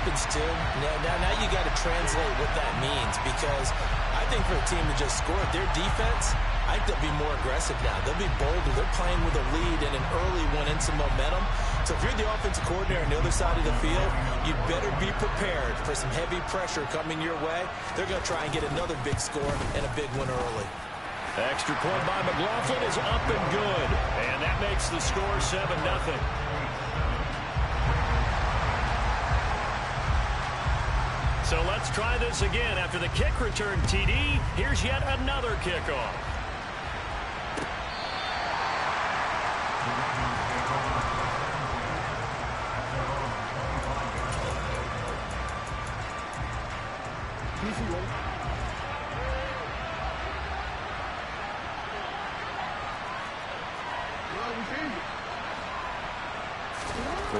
happens, too. Now you got to translate what that means, because I think for a team to just score their defense, I think they'll be more aggressive now. They'll be bolder. They're playing with a lead and an early one and some momentum. So if you're the offensive coordinator on the other side of the field, you better be prepared for some heavy pressure coming your way. They're going to try and get another big score and a big one early. Extra point by McLaughlin is up and good. And that makes the score 7-0. So let's try this again. After the kick return TD, here's yet another kickoff.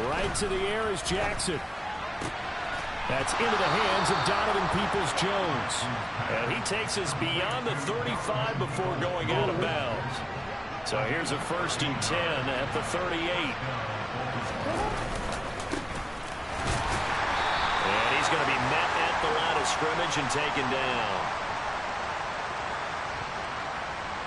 Right to the air is Jackson. That's into the hands of Donovan Peoples-Jones. And he takes us beyond the 35 before going out of bounds. So here's a 1st and 10 at the 38. And he's going to be met at the line of scrimmage and taken down.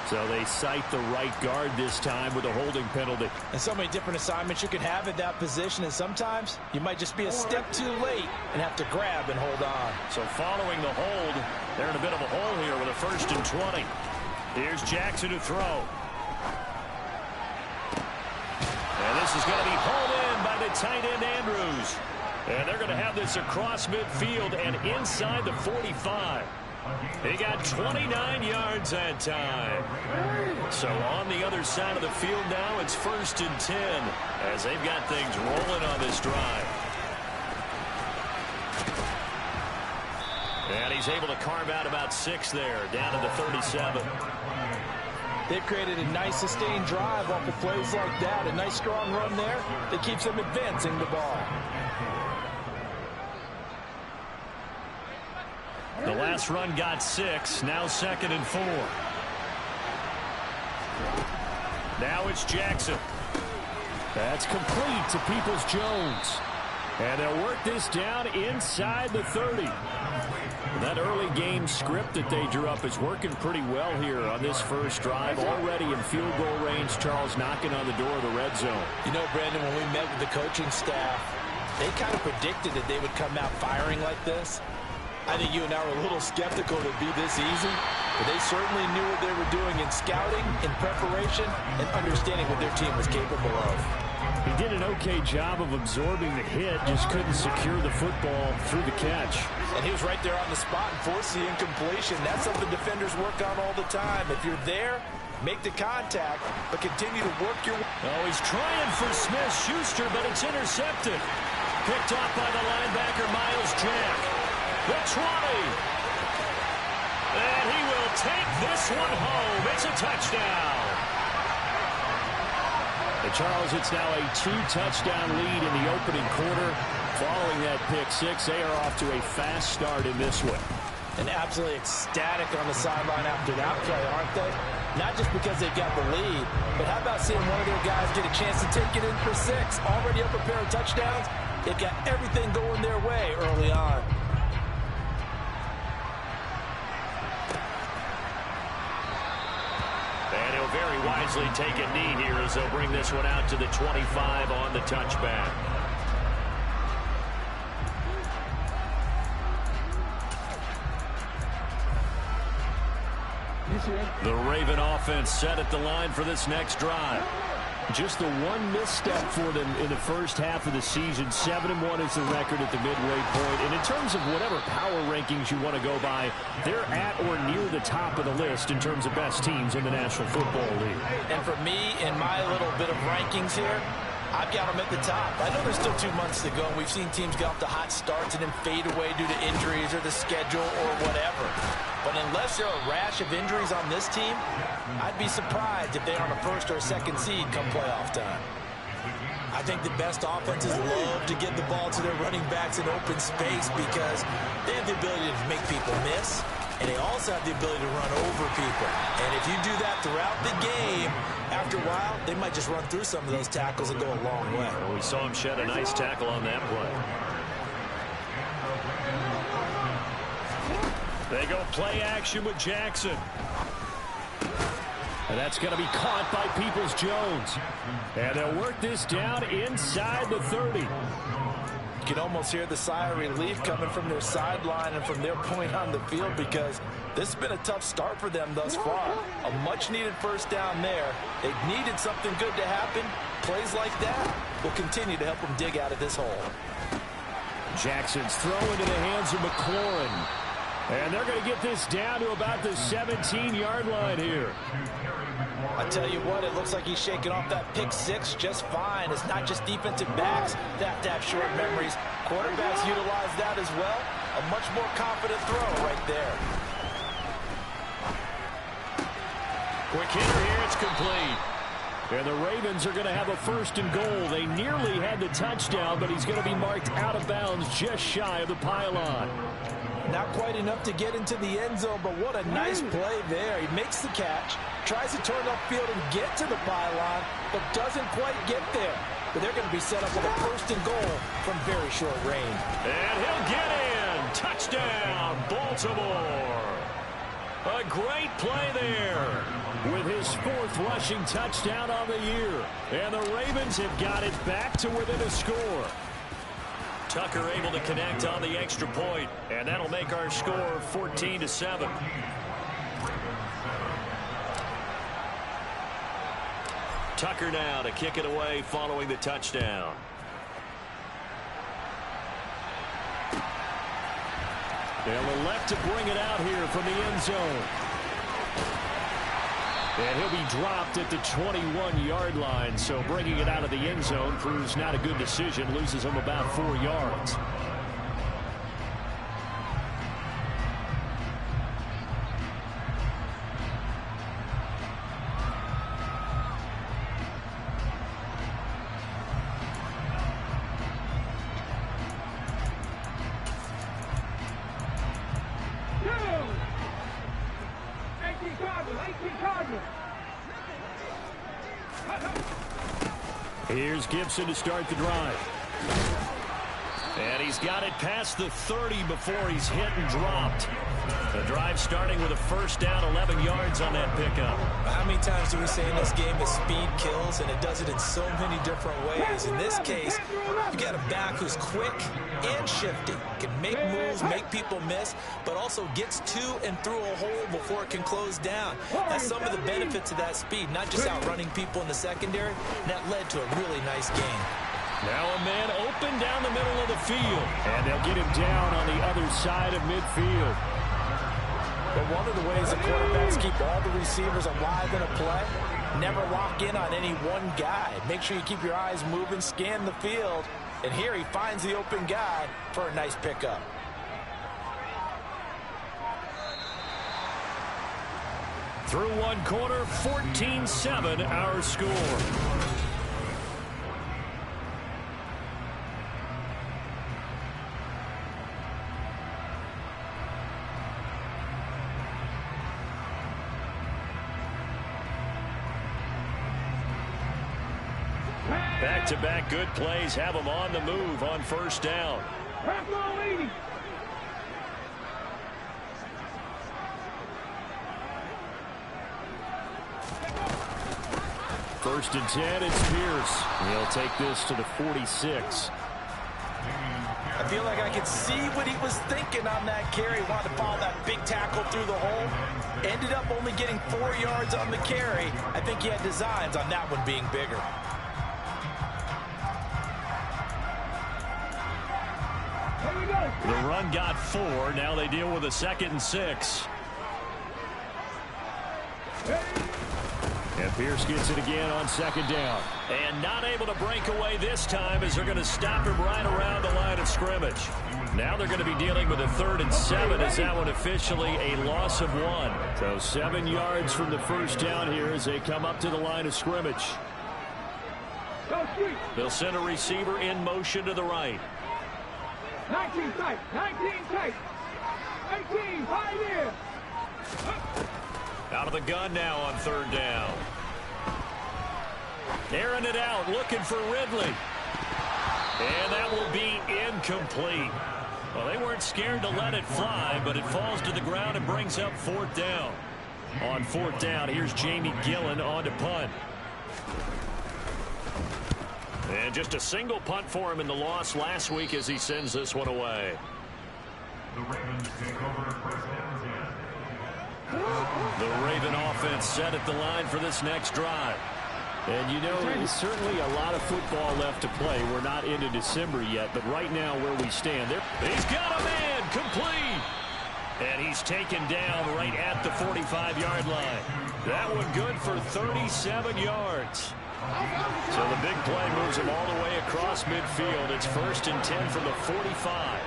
So they cite the right guard this time with a holding penalty. And so many different assignments you can have at that position, and sometimes you might just be a step too late and have to grab and hold on. So following the hold, they're in a bit of a hole here with a 1st and 20. Here's Jackson to throw. And this is going to be hauled in by the tight end Andrews. And they're going to have this across midfield and inside the 45. He got 29 yards that time. So on the other side of the field now, it's 1st and 10 as they've got things rolling on this drive. And he's able to carve out about 6 there, down to the 37. They've created a nice sustained drive off of plays like that. A nice strong run there that keeps them advancing the ball. The last run got 6. Now 2nd and 4. Now it's Jackson. That's complete to Peoples-Jones. And they'll work this down inside the 30. That early game script that they drew up is working pretty well here on this first drive. Already in field goal range, Charles knocking on the door of the red zone. You know, Brandon, when we met with the coaching staff, they kind of predicted that they would come out firing like this. I think you and I were a little skeptical it would be this easy, but they certainly knew what they were doing in scouting, in preparation, and understanding what their team was capable of. He did an okay job of absorbing the hit, just couldn't secure the football through the catch. And he was right there on the spot and forced the incompletion. That's something defenders work on all the time. If you're there, make the contact, but continue to work your way. Oh, he's trying for Smith-Schuster, but it's intercepted. Picked off by the linebacker, Miles Jack. The 20. And he will take this one home. It's a touchdown. And Charles, it's now a 2-touchdown lead in the opening quarter. Following that pick 6, they are off to a fast start in this one. And absolutely ecstatic on the sideline after that play, aren't they? Not just because they've got the lead, but how about seeing one of their guys get a chance to take it in for 6? Already up a pair of touchdowns. They've got everything going their way early on. And he'll very wisely take a knee here as they'll bring this one out to the 25 on the touchback. The Raven offense set at the line for this next drive. Just the one misstep for them in the first half of the season. 7-1 is the record at the midway point. And in terms of whatever power rankings you want to go by, they're at or near the top of the list in terms of best teams in the National Football League. And for me, in my little bit of rankings here, I've got them at the top. I know there's still 2 months to go. We've seen teams get off to hot starts and then fade away due to injuries or the schedule or whatever. But unless there are a rash of injuries on this team, I'd be surprised if they're on a 1st or a 2nd seed come playoff time. I think the best offenses love to get the ball to their running backs in open space because they have the ability to make people miss, and they also have the ability to run over people. And if you do that throughout the game, after a while, they might just run through some of those tackles and go a long way. Well, we saw him shed a nice tackle on that play. They go play action with Jackson. And that's going to be caught by Peoples-Jones. And they'll work this down inside the 30. You can almost hear the sigh of relief coming from their sideline and from their point on the field, because this has been a tough start for them thus far. A much-needed first down there. They've needed something good to happen. Plays like that will continue to help them dig out of this hole. Jackson's throw into the hands of McLaurin. And they're going to get this down to about the 17-yard line here. I tell you what, it looks like he's shaking off that pick six just fine. It's not just defensive backs that have to have short memories. Quarterbacks utilize that as well. A much more confident throw right there. Quick hitter here, it's complete. And the Ravens are going to have a 1st and goal. They nearly had the touchdown, but he's going to be marked out of bounds just shy of the pylon. Not quite enough to get into the end zone, but what a nice play there. He makes the catch, tries to turn upfield and get to the pylon, but doesn't quite get there. But they're going to be set up with a 1st and goal from very short range. And he'll get in. Touchdown, Baltimore. A great play there with his 4th rushing touchdown on the year. And the Ravens have got it back to within a score. Tucker able to connect on the extra point, and that'll make our score 14-7. Tucker now to kick it away following the touchdown. They'll elect to bring it out here from the end zone. And he'll be dropped at the 21-yard line, so bringing it out of the end zone proves not a good decision, loses him about 4 yards. Here's Gibson to start the drive. And he's got it past the 30 before he's hit and dropped. The drive starting with a 1st down, 11 yards on that pickup. How many times do we say in this game that speed kills, and it does it in so many different ways? In this case, you got a back who's quick and shifty, can make moves, make people miss, but also gets to and through a hole before it can close down. That's some of the benefits of that speed, not just outrunning people in the secondary. That led to a really nice game. Now a man open down the middle of the field, and they'll get him down on the other side of midfield. But one of the ways the quarterbacks keep all the receivers alive in a play, never lock in on any one guy. Make sure you keep your eyes moving, scan the field, and here he finds the open guy for a nice pickup. Through one quarter, 14-7 our score. Back-to-back good plays have them on the move on 1st down. 1st and 10, it's Pierce. He'll take this to the 46. I feel like I could see what he was thinking on that carry. Wanted to follow that big tackle through the hole. Ended up only getting 4 yards on the carry. I think he had designs on that one being bigger. The run got 4. Now they deal with a 2nd and 6. And Pierce gets it again on 2nd down. And not able to break away this time as they're going to stop him right around the line of scrimmage. Now they're going to be dealing with a 3rd and 7 as that one officially a loss of 1. So 7 yards from the 1st down here as they come up to the line of scrimmage. They'll send a receiver in motion to the right. 19 tight, 19 tight, 18, 5 in. Out of the gun now on 3rd down. Airing it out, looking for Ridley. And that will be incomplete. Well, they weren't scared to let it fly, but it falls to the ground and brings up 4th down. On 4th down, here's Jamie Gillen on to punt. And just a single punt for him in the loss last week as he sends this one away. The Ravens take over first down. The Raven offense set at the line for this next drive. And you know, there's certainly a lot of football left to play. We're not into December yet, but right now where we stand, he's got a man complete. And he's taken down right at the 45-yard line. That one good for 37 yards. So the big play moves him all the way across midfield. It's 1st and 10 from the 45.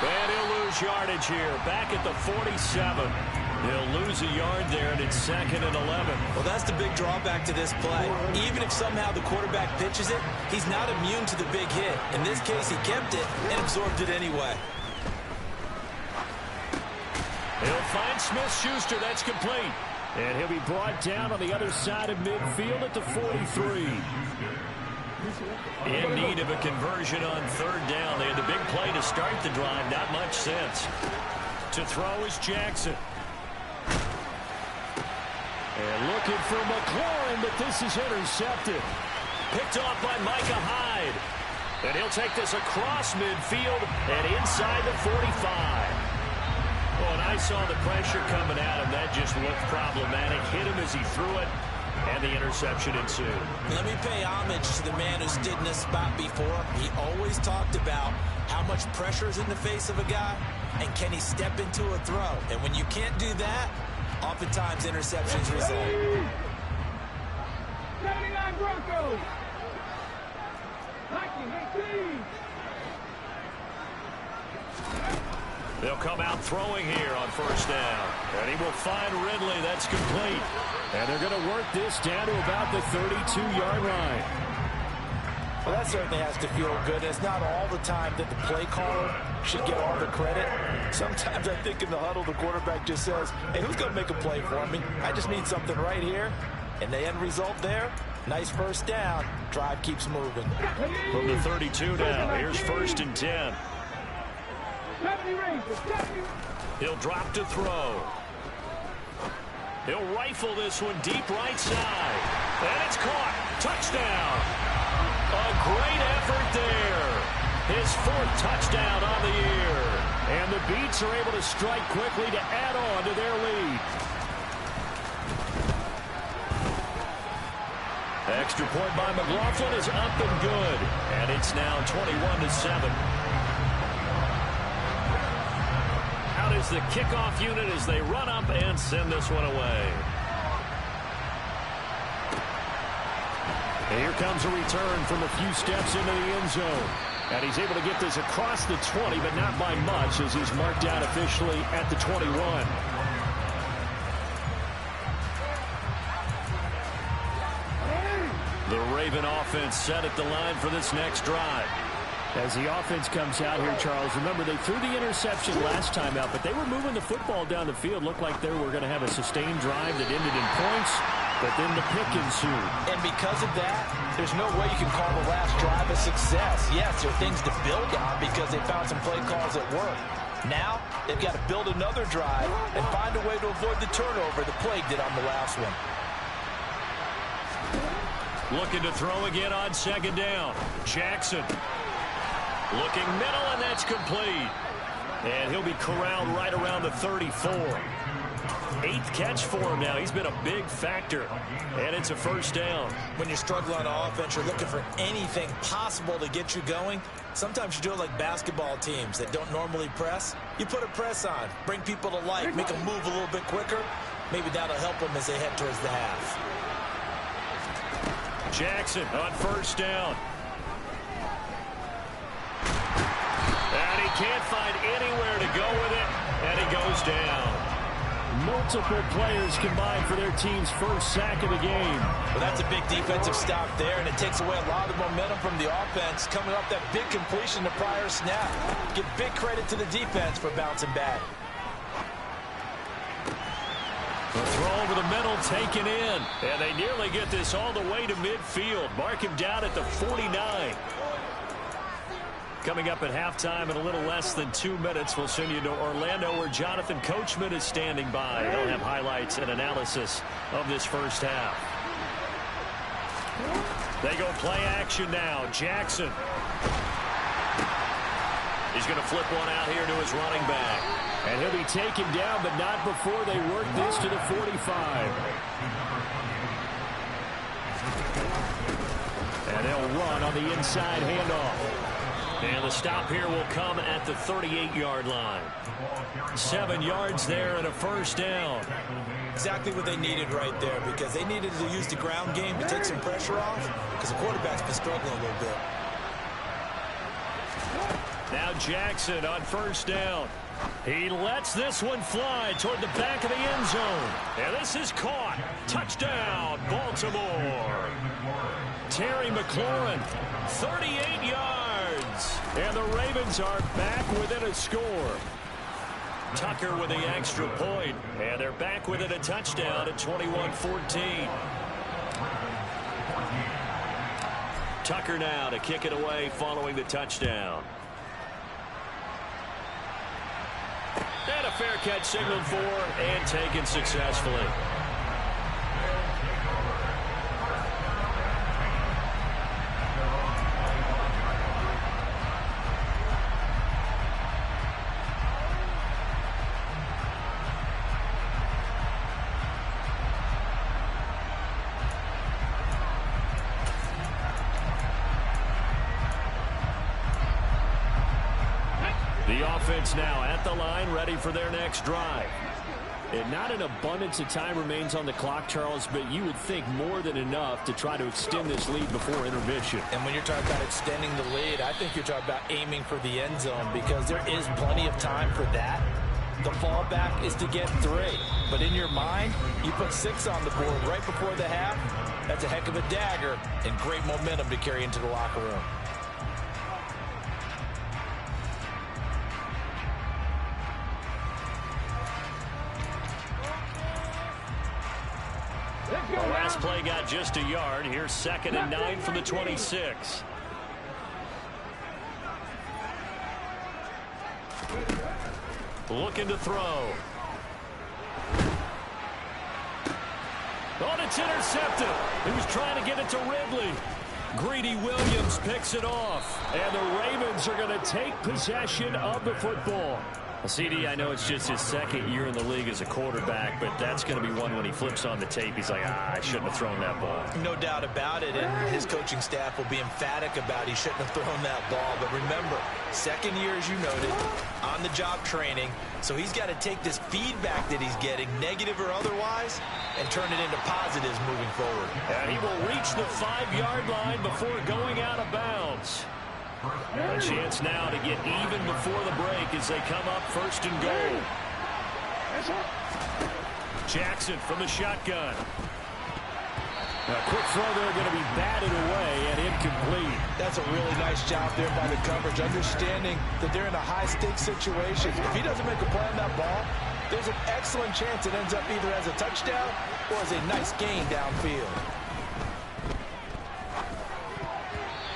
And he'll lose yardage here. Back at the 47. He'll lose a yard there, and it's 2nd and 11. Well, that's the big drawback to this play. Even if somehow the quarterback pitches it, he's not immune to the big hit. In this case, he kept it and absorbed it anyway. He'll find Smith-Schuster. That's complete. And he'll be brought down on the other side of midfield at the 43. In need of a conversion on 3rd down. They had the big play to start the drive. Not much sense. To throw is Jackson. And looking for McLaurin, but this is intercepted. Picked off by Micah Hyde. And he'll take this across midfield and inside the 45. Oh, and I saw the pressure coming at him. That just looked problematic. Hit him as he threw it, and the interception ensued. Let me pay homage to the man who stood in this spot before. He always talked about how much pressure is in the face of a guy, and can he step into a throw. And when you can't do that, oftentimes interceptions result. 79 Broncos. 1918. They'll come out throwing here on 1st down. And he will find Ridley. That's complete. And they're going to work this down to about the 32-yard line. Well, that certainly has to feel good. It's not all the time that the play caller should get all the credit. Sometimes I think in the huddle, the quarterback just says, hey, who's going to make a play for me? I just need something right here. And the end result there, nice 1st down. Drive keeps moving. From the 32 now, here's 1st and 10. He'll drop to throw. He'll rifle this one deep right side. And it's caught. Touchdown. A great effort there. His 4th touchdown on the year. And the Beats are able to strike quickly to add on to their lead. Extra point by McLaughlin is up and good. And it's now 21-7. Out is the kickoff unit as they run up and send this one away. And here comes a return from a few steps into the end zone. And he's able to get this across the 20, but not by much as he's marked out officially at the 21. The Raven offense set at the line for this next drive. As the offense comes out here, Charles, remember they threw the interception last time out, but they were moving the football down the field. Looked like they were going to have a sustained drive that ended in points, but then the pick ensued. And because of that, there's no way you can call the last drive a success. Yes, there are things to build on because they found some play calls that work. Now, they've got to build another drive and find a way to avoid the turnover that plagued it on the last one. Looking to throw again on 2nd down. Jackson. Looking middle, and that's complete. And he'll be corralled right around the 34. 8th catch for him now. He's been a big factor. And it's a 1st down. When you're struggling on offense, you're looking for anything possible to get you going. Sometimes you do it like basketball teams that don't normally press. You put a press on, bring people to life, make them move a little bit quicker. Maybe that'll help them as they head towards the half. Jackson on 1st down. And he can't find anywhere to go with it, and he goes down. Multiple players combined for their team's 1st sack of the game. Well, that's a big defensive stop there, and it takes away a lot of the momentum from the offense coming off that big completion the prior snap. Give big credit to the defense for bouncing back. The throw over the middle taken in, and they nearly get this all the way to midfield. Mark him down at the 49. Coming up at halftime in a little less than 2 minutes, we'll send you to Orlando where Jonathan Coachman is standing by. He'll have highlights and analysis of this first half. They go play action now. Jackson. He's going to flip one out here to his running back. And he'll be taken down, but not before they work this to the 45. And they'll run on the inside handoff. And the stop here will come at the 38-yard line. 7 yards there and a first down. Exactly what they needed right there, because they needed to use the ground game to take some pressure off, because the quarterback's been struggling a little bit. Now Jackson on first down. He lets this one fly toward the back of the end zone. And this is caught. Touchdown, Baltimore. Terry McLaurin, 38 yards. And the Ravens are back within a score. Tucker with the extra point. And they're back within a touchdown at 21-14. Tucker now to kick it away following the touchdown. And a fair catch signaled for and taken successfully. The offense now at the line, ready for their next drive. And not an abundance of time remains on the clock, Charles, but you would think more than enough to try to extend this lead before intermission. And when you're talking about extending the lead, I think you're talking about aiming for the end zone, because there is plenty of time for that. The fallback is to get 3. But in your mind, you put 6 on the board right before the half. That's a heck of a dagger and great momentum to carry into the locker room. The last play got just a yard. Here's 2nd and 9 from the 26. Looking to throw. Oh, it's intercepted. He was trying to get it to Ridley. Greedy Williams picks it off. And the Ravens are going to take possession of the football. Well, CD, I know it's just his 2nd year in the league as a quarterback, but that's going to be one when he flips on the tape. He's like, I shouldn't have thrown that ball. No doubt about it, and his coaching staff will be emphatic about he shouldn't have thrown that ball. But remember, 2nd year, as you noted, on-the-job training, so he's got to take this feedback that he's getting, negative or otherwise, and turn it into positives moving forward. And he will reach the 5-yard line before going out of bounds. A chance now to get even before the break as they come up 1st and goal. Jackson from the shotgun. A quick throw there going to be batted away and incomplete. That's a really nice job there by the coverage, understanding that they're in a high-stakes situation. If he doesn't make a play on that ball, there's an excellent chance it ends up either as a touchdown or as a nice gain downfield.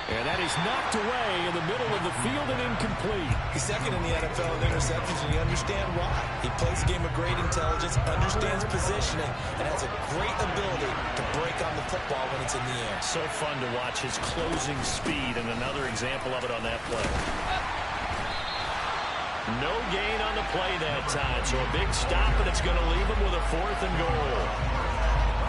And that is knocked away in the middle of the field and incomplete. He's 2nd in the NFL in interceptions, and you understand why. He plays a game of great intelligence, understands positioning, and has a great ability to break on the football when it's in the air. So fun to watch his closing speed, and another example of it on that play. No gain on the play that time, so a big stop, and it's going to leave him with a 4th and goal.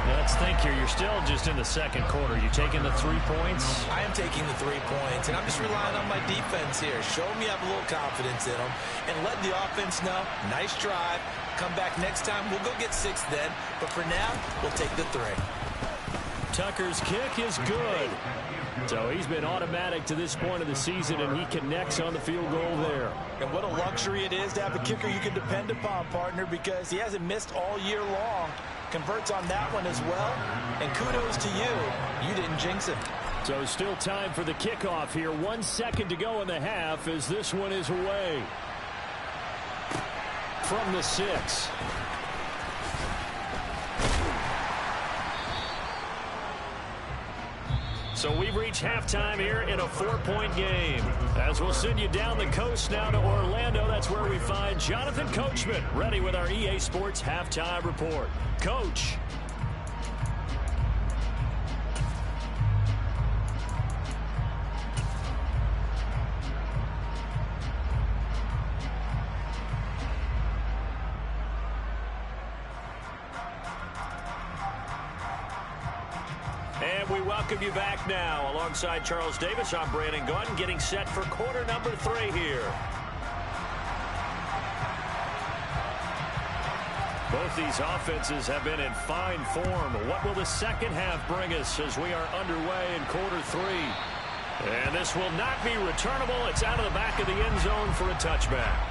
Now let's think here. You're still just in the 2nd quarter. You taking the 3 points? I am taking the 3 points, and I'm just relying on my defense here. Show them you have a little confidence in them, and let the offense know, nice drive. Come back next time. We'll go get 6 then, but for now, we'll take the 3. Tucker's kick is good. So he's been automatic to this point of the season, and he connects on the field goal there. And what a luxury it is to have a kicker you can depend upon, partner, because he hasn't missed all year long. Converts on that one as well. And kudos to you. You didn't jinx him. So still time for the kickoff here. 1 second to go in the half as this one is away. From the 6. So we've reached halftime here in a 4-point game. As we'll send you down the coast now to Orlando, that's where we find Jonathan Coachman ready with our EA Sports Halftime Report. Coach. And we welcome you back now. Alongside Charles Davis, I'm Brandon Gunn, getting set for quarter number 3 here. Both these offenses have been in fine form. What will the second half bring us as we are underway in quarter 3? And this will not be returnable. It's out of the back of the end zone for a touchback.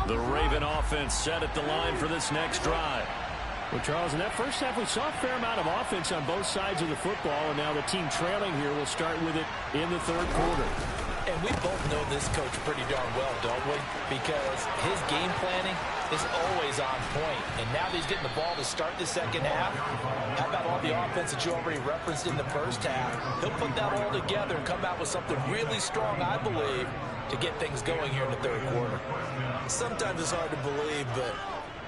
The Raven offense set at the line for this next drive. Well, Charles, in that first half, we saw a fair amount of offense on both sides of the football, and now the team trailing here will start with it in the third quarter. And we both know this coach pretty darn well, don't we? Because his game planning is always on point. And now that he's getting the ball to start the second half, how about all the offense that you already referenced in the first half? He'll put that all together and come out with something really strong, I believe, to get things going here in the third quarter. Sometimes it's hard to believe, but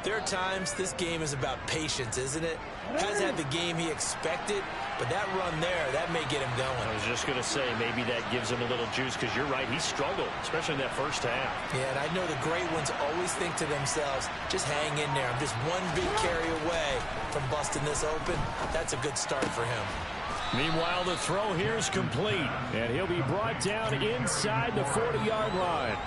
there are times this game is about patience, isn't it? Hasn't had the game he expected, but that run there, that may get him going. I was just going to say, maybe that gives him a little juice, because you're right, he struggled, especially in that first half. Yeah, and I know the great ones always think to themselves, just hang in there. I'm just one big carry away from busting this open. That's a good start for him. Meanwhile, the throw here is complete, and he'll be brought down inside the 40-yard line.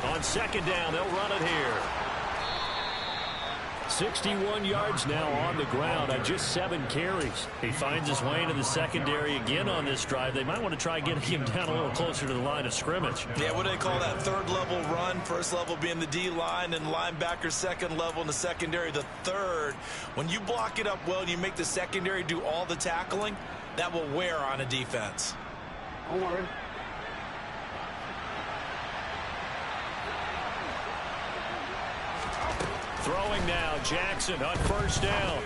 On second down, they'll run it here. 61 yards now on the ground on just 7 carries. He finds his way into the secondary again on this drive. They might want to try getting him down a little closer to the line of scrimmage. Yeah, what do they call that? Third level run. First level being the D-line, and linebacker second level in the secondary the third. When you block it up well and you make the secondary do all the tackling, that will wear on a defense. Don't worry. Throwing now, Jackson on first down.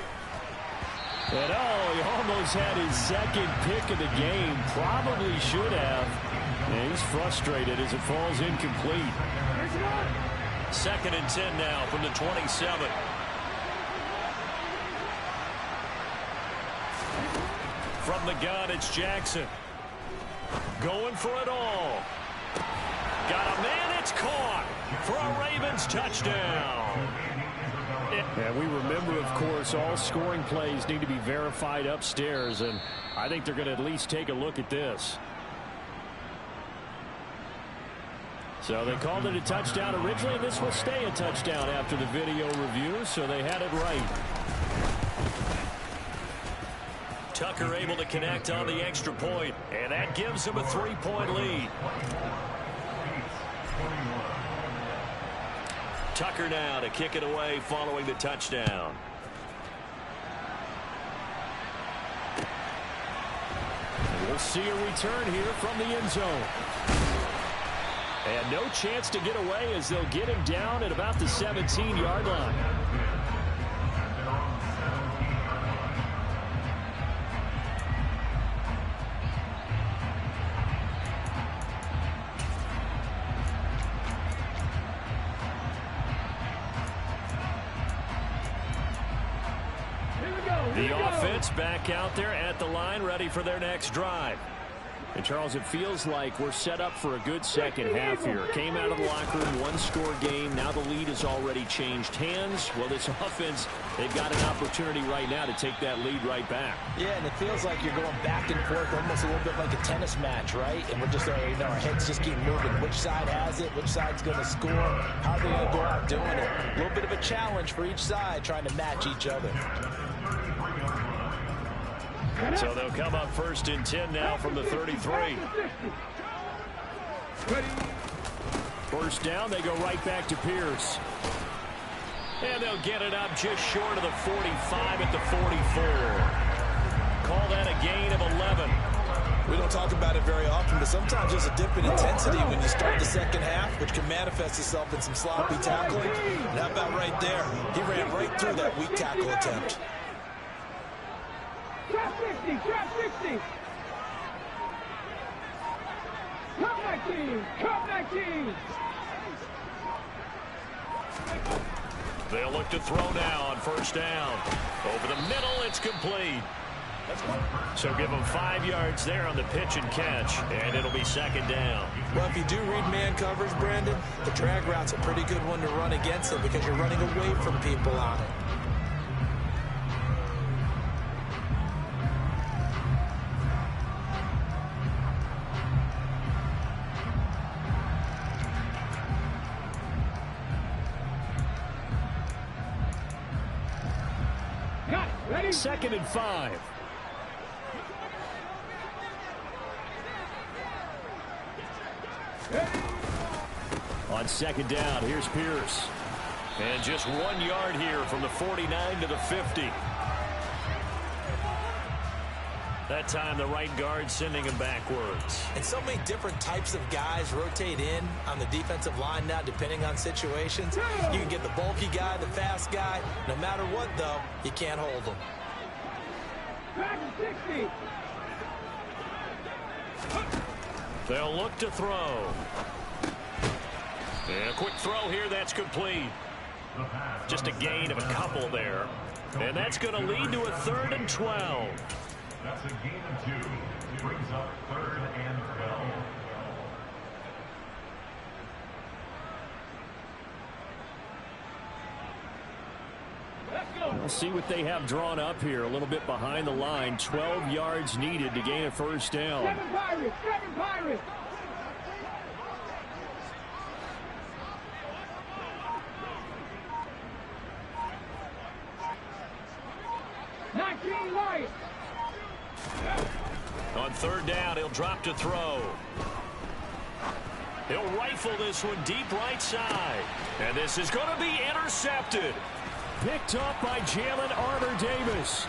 And he almost had his second pick of the game. Probably should have. And he's frustrated as it falls incomplete. Second and 10 now from the 27. From the gun, it's Jackson. Going for it all. Got a man, it's caught for a Ravens touchdown. And we remember, of course, all scoring plays need to be verified upstairs, and I think they're going to at least take a look at this. So they called it a touchdown originally, and this will stay a touchdown after the video review, so they had it right. Tucker able to connect on the extra point, and that gives him a 3-point lead. Tucker now to kick it away following the touchdown. And we'll see a return here from the end zone. And no chance to get away as they'll get him down at about the 17-yard line. The offense back out there at the line, ready for their next drive. And, Charles, it feels like we're set up for a good second half here. Came out of the locker room, one-score game. Now the lead has already changed hands. Well, this offense, they've got an opportunity right now to take that lead right back. Yeah, and it feels like you're going back and forth, almost a little bit like a tennis match, right? And we're just, our heads just keep moving. Which side has it? Which side's going to score? How are they going to go out doing it? A little bit of a challenge for each side, trying to match each other. So they'll come up first and 10 now from the 33. First down, they go right back to Pierce. And they'll get it up just short of the 45 at the 44. Call that a gain of 11. We don't talk about it very often, but sometimes there's a dip in intensity when you start the second half, which can manifest itself in some sloppy tackling. And how about right there? He ran right through that weak tackle attempt. Trap 60, trap 60. Come back team, come back team. They'll look to throw now on first down. Over the middle, it's complete. So give them 5 yards there on the pitch and catch, and it'll be second down. Well, if you do read man coverage, Brandon, the drag route's a pretty good one to run against it because you're running away from people on it. Second and 5. On second down, here's Pierce. And just 1 yard here from the 49 to the 50. That time the right guard sending him backwards. And so many different types of guys rotate in on the defensive line now depending on situations. You can get the bulky guy, the fast guy. No matter what, though, you can't hold them. Trap 60. They'll look to throw. And a quick throw here, that's complete. Just a gain of a couple there. And that's going to lead to a 3rd and 12. That's a gain of 2. Brings up 3rd and 12. We'll see what they have drawn up here. A little bit behind the line. 12 yards needed to gain a first down. 7 Pirates, 7 Pirates. On third down, he'll drop to throw. He'll rifle this one deep right side. And this is going to be intercepted. Picked up by Jalen Armour-Davis.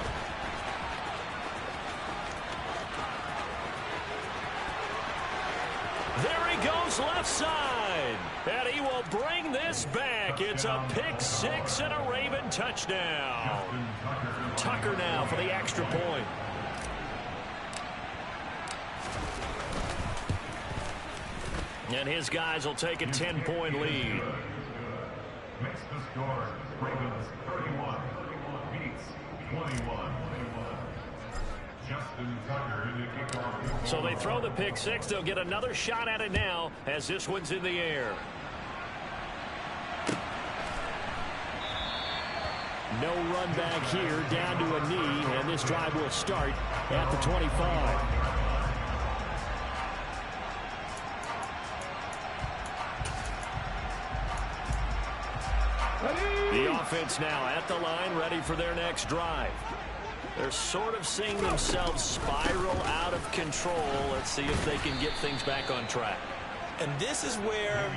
There he goes left side. And he will bring this back. It's a pick 6 and a Raven touchdown. Tucker now for the extra point. And his guys will take a 10-point lead. Makes the score. Ravens 31. Beats 21. Justin Tucker in the kickoff. So they throw the pick 6. They'll get another shot at it now as this one's in the air. No run back here, down to a knee, and this drive will start at the 25. The offense now at the line, ready for their next drive. They're sort of seeing themselves spiral out of control. Let's see if they can get things back on track. And this is where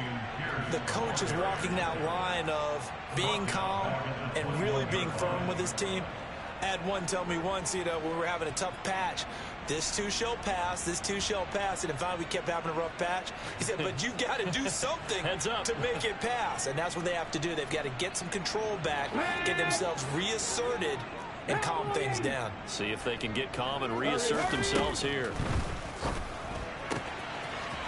the coach is walking that line of being calm and really being firm with his team. I had one tell me once, when we were having a tough patch, this too shall pass, this too shall pass. And then finally we kept having a rough patch. He said, but you got to do something to make it pass. And that's what they have to do. They've got to get some control back, get themselves reasserted, and calm things down. See if they can get calm and reassert themselves here.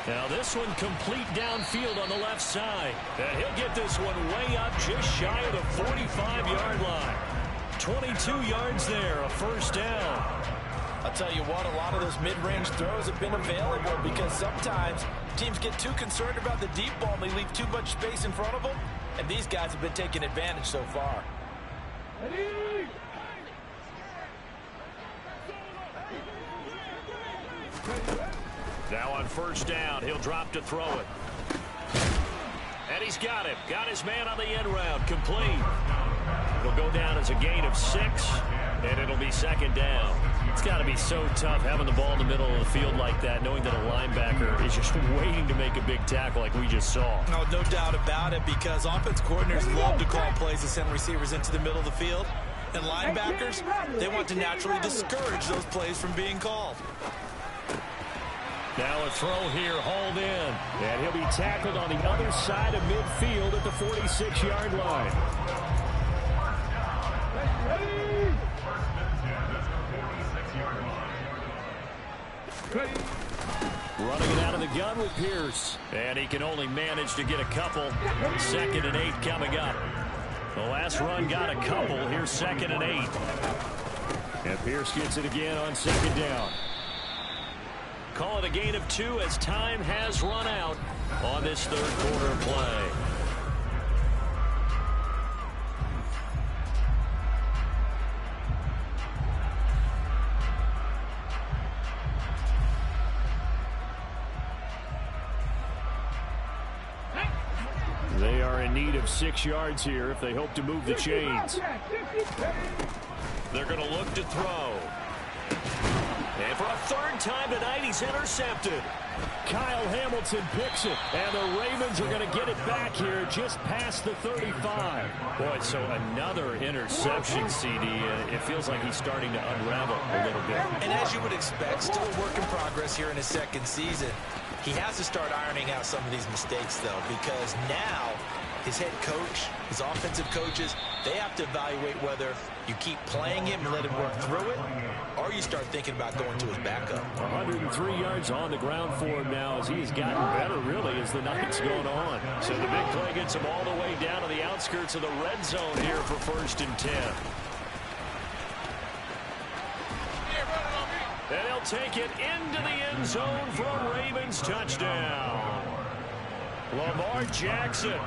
Now this one complete downfield on the left side. And he'll get this one way up just shy of the 45-yard line. 22 yards there, a first down. I'll tell you what, a lot of those mid-range throws have been available because sometimes teams get too concerned about the deep ball and they leave too much space in front of them. And these guys have been taking advantage so far. Now on first down, he'll drop to throw it. And he's got him. Got his man on the end route. Complete. It'll go down as a gain of 6, and it'll be second down. It's got to be so tough having the ball in the middle of the field like that, knowing that a linebacker is just waiting to make a big tackle like we just saw. No doubt about it, because offense coordinators love to call plays to send receivers into the middle of the field. And linebackers, they want to naturally discourage those plays from being called. Now a throw here, hauled in. And he'll be tackled on the other side of midfield at the 46-yard line. Running it out of the gun with Pierce. And he can only manage to get a couple. 2nd and 8 coming up. The last run got a couple. Here's 2nd and 8. And Pierce gets it again on 2nd down. Call it a gain of 2 as time has run out on this 3rd quarter play. They are in need of 6 yards here if they hope to move the chains. They're going to look to throw. And for a 3rd time tonight, he's intercepted. Kyle Hamilton picks it, and the Ravens are going to get it back here just past the 35. Boy, so another interception, CD. It feels like he's starting to unravel a little bit. And as you would expect, still a work in progress here in his 2nd season. He has to start ironing out some of these mistakes, though, because now his head coach, his offensive coaches, they have to evaluate whether you keep playing him and let him work through it, or you start thinking about going to his backup. 103 yards on the ground for him now as he's gotten better, really, as the night's going on. So the big play gets him all the way down to the outskirts of the red zone here for 1st and 10. And he'll take it into the end zone for a Ravens touchdown. Lamar Jackson,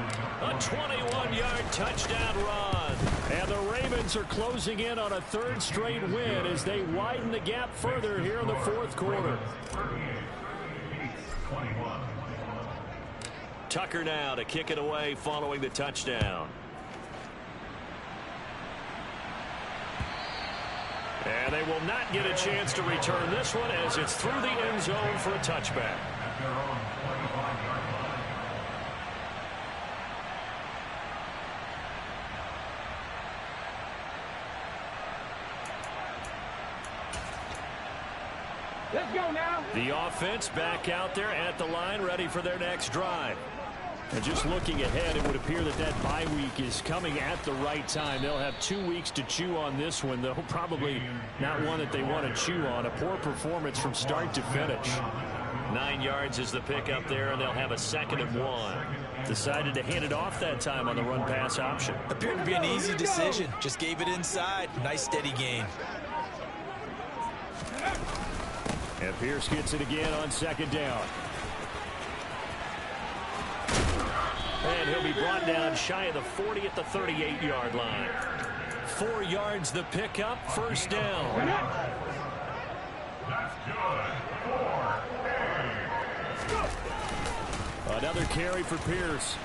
a 21-yard touchdown run. And the Ravens are closing in on a 3rd straight win as they widen the gap further here in the 4th quarter. Tucker now to kick it away following the touchdown. And they will not get a chance to return this one as it's through the end zone for a touchback. Let's go now. The offense back out there at the line, ready for their next drive. And just looking ahead, it would appear that that bye week is coming at the right time. They'll have 2 weeks to chew on this one, though probably not one that they want to chew on. A poor performance from start to finish. 9 yards is the pickup there, and they'll have a 2nd and 1. Decided to hand it off that time on the run-pass option. Appeared to be an easy decision. Just gave it inside. Nice steady gain. And Pierce gets it again on 2nd down. And he'll be brought down shy of the 40 at the 38-yard line. 4 yards the pickup, 1st down. That's good. 4. Another carry for Pierce.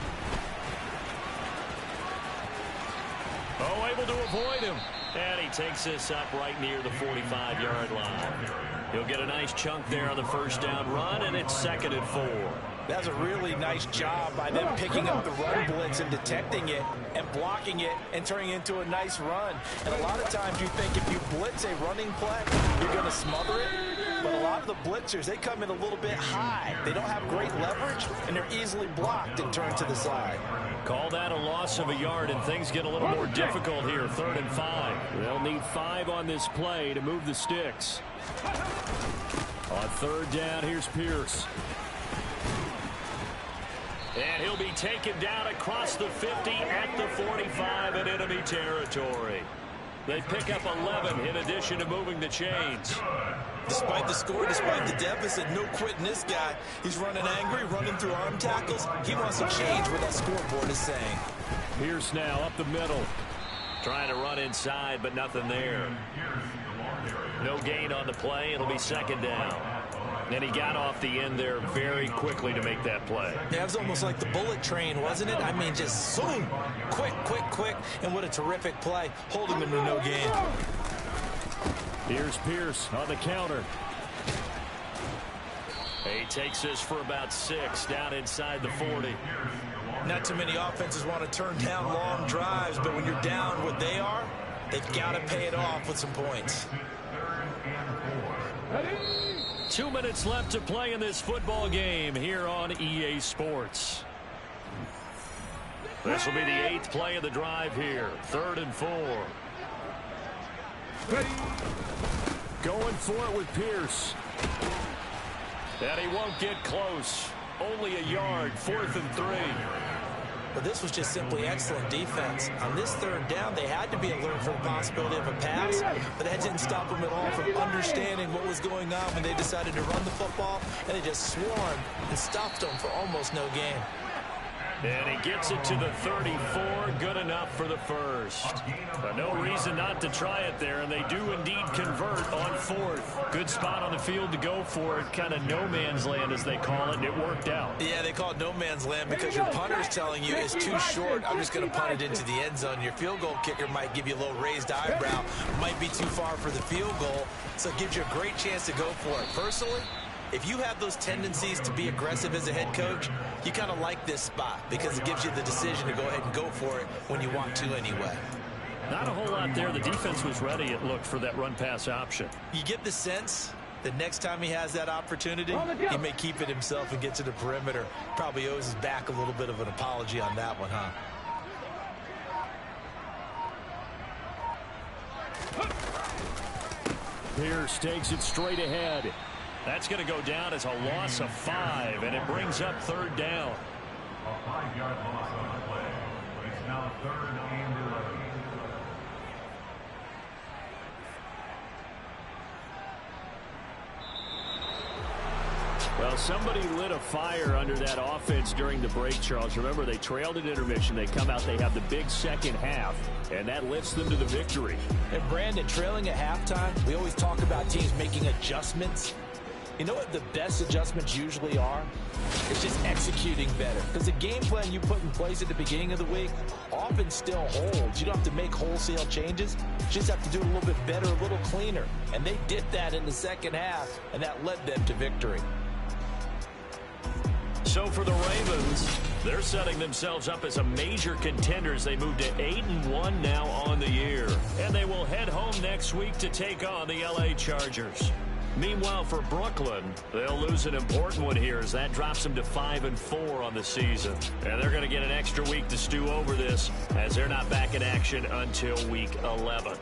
Oh, able to avoid him. And he takes this up right near the 45-yard line. He'll get a nice chunk there on the 1st down run, and it's 2nd and 4. That's a really nice job by them picking up the run blitz and detecting it and blocking it and turning it into a nice run. And a lot of times you think if you blitz a running play, you're going to smother it. But a lot of the blitzers, they come in a little bit high. They don't have great leverage, and they're easily blocked and turned to the side. Call that a loss of a yard, and things get a little more difficult here, 3rd and 5. They'll need 5 on this play to move the sticks. On 3rd down, here's Pierce. And he'll be taken down across the 50 at the 45 in enemy territory. They pick up 11 in addition to moving the chains. Despite the score, despite the deficit, no quitting this guy. He's running angry, running through arm tackles. He wants to change what that scoreboard is saying. Pierce now up the middle. Trying to run inside, but nothing there. No gain on the play. It'll be 2nd down. And he got off the end there very quickly to make that play. Yeah, it was almost like the bullet train, wasn't it? I mean, just zoom, quick, quick, quick. And what a terrific play, holding them to no gain. Here's Pierce on the counter. He takes this for about 6 down inside the 40. Not too many offenses want to turn down long drives, but when you're down what they are, they've got to pay it off with some points. 2 minutes left to play in this football game here on EA Sports. This will be the 8th play of the drive here. 3rd and 4. Going for it with Pierce. And he won't get close. Only a yard. 4th and 3. But this was just simply excellent defense. On this 3rd down, they had to be alert for the possibility of a pass, but that didn't stop them at all from understanding what was going on when they decided to run the football, and they just swarmed and stopped them for almost no gain. And he gets it to the 34. Good enough for the first. But no reason not to try it there, and they do indeed convert on 4th. Good spot on the field to go for it. Kind of no man's land, as they call it, and it worked out. Yeah, they call it no man's land because your punter's telling you it's too short. I'm just going to punt it into the end zone. Your field goal kicker might give you a little raised eyebrow. Might be too far for the field goal, so it gives you a great chance to go for it. Personally, if you have those tendencies to be aggressive as a head coach, you kind of like this spot because it gives you the decision to go ahead and go for it when you want to anyway. Not a whole lot there. The defense was ready, it looked, for that run-pass option. You get the sense that next time he has that opportunity, he may keep it himself and get to the perimeter. Probably owes his back a little bit of an apology on that one, huh? Pierce takes it straight ahead. That's going to go down as a loss of 5, and it brings up 3rd down. A 5-yard loss on the play. It's now 3rd and 11. Well, somebody lit a fire under that offense during the break, Charles. Remember, they trailed at intermission. They come out, they have the big second half, and that lifts them to the victory. And Brandon, trailing at halftime, we always talk about teams making adjustments. You know what the best adjustments usually are? It's just executing better. Because the game plan you put in place at the beginning of the week often still holds. You don't have to make wholesale changes. You just have to do it a little bit better, a little cleaner. And they did that in the second half, and that led them to victory. So for the Ravens, they're setting themselves up as a major contender as they move to 8-1 now on the year. And they will head home next week to take on the LA Chargers. Meanwhile, for Brooklyn, they'll lose an important one here as that drops them to 5-4 on the season. And they're going to get an extra week to stew over this as they're not back in action until week 11.